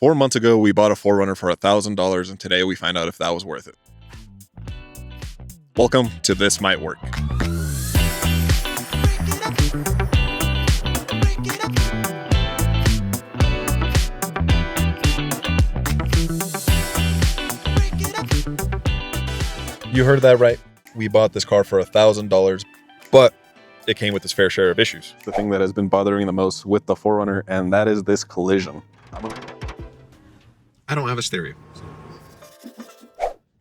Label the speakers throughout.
Speaker 1: 4 months ago, we bought a 4Runner for $1,000, and today we find out if that was worth it. Welcome to This Might Work. You heard that right. We bought this car for $1,000, but it came with its fair share of issues. The thing that has been bothering the most with the 4Runner, and that is this collision. I don't have a stereo.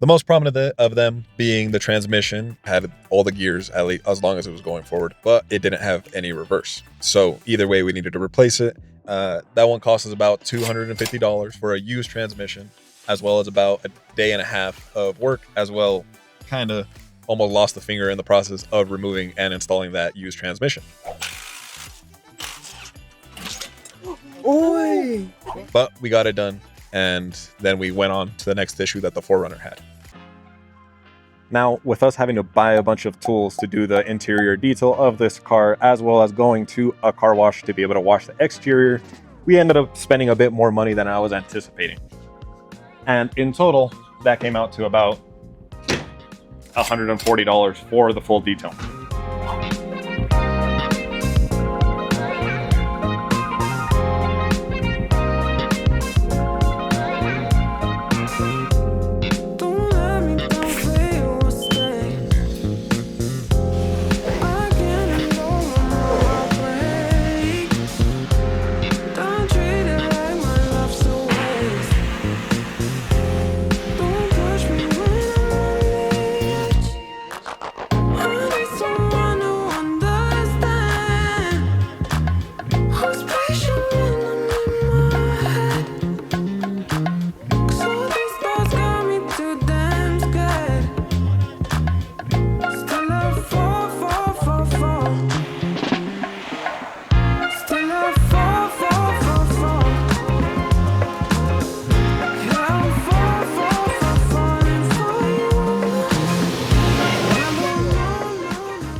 Speaker 1: The most prominent of them being the transmission had all the gears, at least as long as it was going forward, but it didn't have any reverse. So either way, we needed to replace it. That one cost us about $250 for a used transmission, as well as about a day and a half of work, as well. Kind of almost lost a finger in the process of removing and installing that used transmission.
Speaker 2: Oi!
Speaker 1: But we got it done, and then we went on to the next issue that the 4Runner had. Now, with us having to buy a bunch of tools to do the interior detail of this car, as well as going to a car wash to be able to wash the exterior, we ended up spending a bit more money than I was anticipating. And in total, that came out to about $140 for the full detail.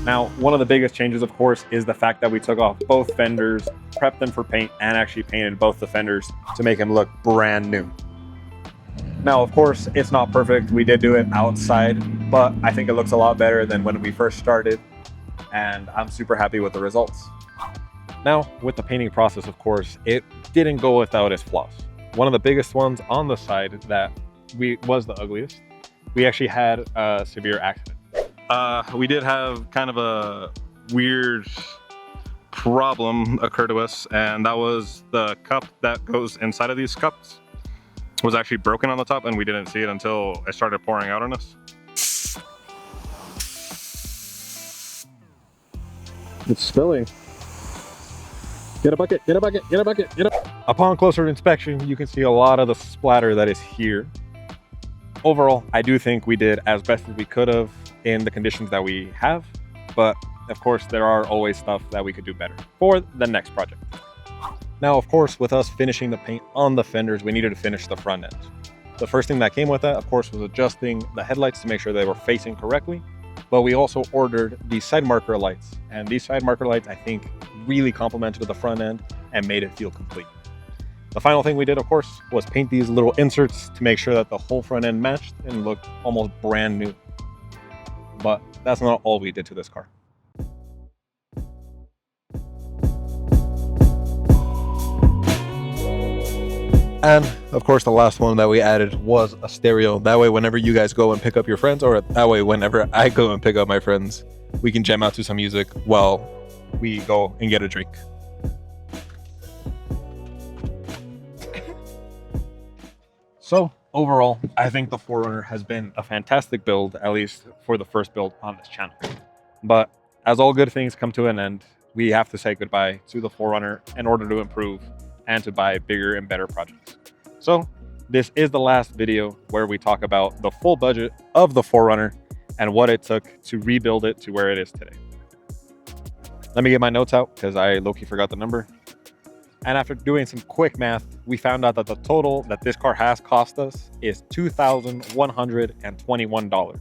Speaker 1: Now, one of the biggest changes, of course, is the fact that we took off both fenders, prepped them for paint, and actually painted both the fenders to make them look brand new. Now, of course, it's not perfect. We did do it outside, but I think it looks a lot better than when we first started, and I'm super happy with the results. Now, with the painting process, of course, it didn't go without its flaws. One of the biggest ones on the side that was the ugliest, we actually had a severe accident.
Speaker 3: We did have kind of a weird problem occur to us, and that was the cup that goes inside of these cups was actually broken on the top, and we didn't see it until it started pouring out on us.
Speaker 1: It's spilling. Get a bucket, get a bucket, get a bucket, get a... Upon closer inspection, you can see a lot of the splatter that is here. Overall, I do think we did as best as we could have in the conditions that we have, but of course there are always stuff that we could do better for the next project. Now, of course, with us finishing the paint on the fenders, we needed to finish the front end. The first thing that came with that, of course, was adjusting the headlights to make sure they were facing correctly, but we also ordered these side marker lights, and these side marker lights, I think, really complemented the front end and made it feel complete. The final thing we did, of course, was paint these little inserts to make sure that the whole front end matched and looked almost brand new. But that's not all we did to this car. And of course, the last one that we added was a stereo. That way, whenever you guys go and pick up your friends, or that way, whenever I go and pick up my friends, we can jam out to some music while we go and get a drink. So overall, I think the 4Runner has been a fantastic build, at least for the first build on this channel. But as all good things come to an end, we have to say goodbye to the 4Runner in order to improve and to buy bigger and better projects. So this is the last video where we talk about the full budget of the 4Runner and what it took to rebuild it to where it is today. Let me get my notes out because I low-key forgot the number. And after doing some quick math, we found out that the total that this car has cost us is $2,121.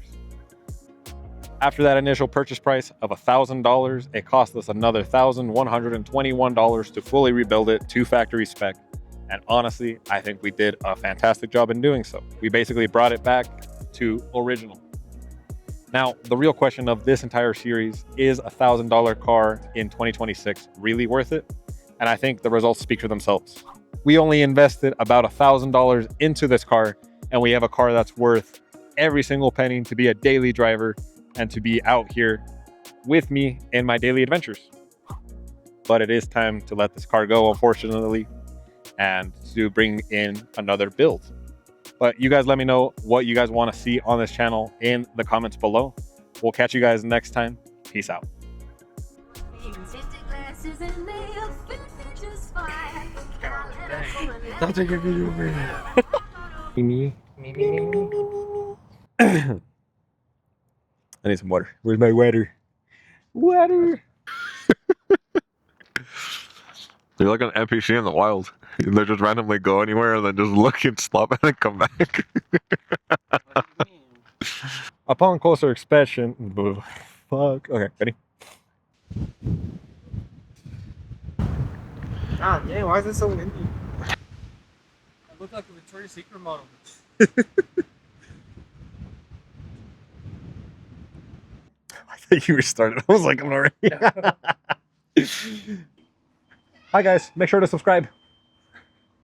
Speaker 1: After that initial purchase price of $1,000, it cost us another $1,121 to fully rebuild it to factory spec And honestly, I think we did a fantastic job in doing so. We basically brought it back to original. Now, the real question of this entire series is a $1,000 car in 2026 really worth it? And I think the results speak for themselves. We only invested about $1,000 into this car, and we have a car that's worth every single penny to be a daily driver and to be out here with me in my daily adventures. But it is time to let this car go, unfortunately, and to bring in another build. But you guys let me know what you guys want to see on this channel in the comments below. We'll catch you guys next time. Peace out. That's a good video, man. I need some water. Where's my water? Water.
Speaker 3: You're like an NPC in the wild. They just randomly go anywhere and then just look and stop and then come back.
Speaker 1: Upon closer inspection, fuck. Okay, ready?
Speaker 2: God dang, why is it so windy? I look like a Victoria's Secret model.
Speaker 1: I thought you were started. I was like, I'm already. Hi guys, make sure to subscribe.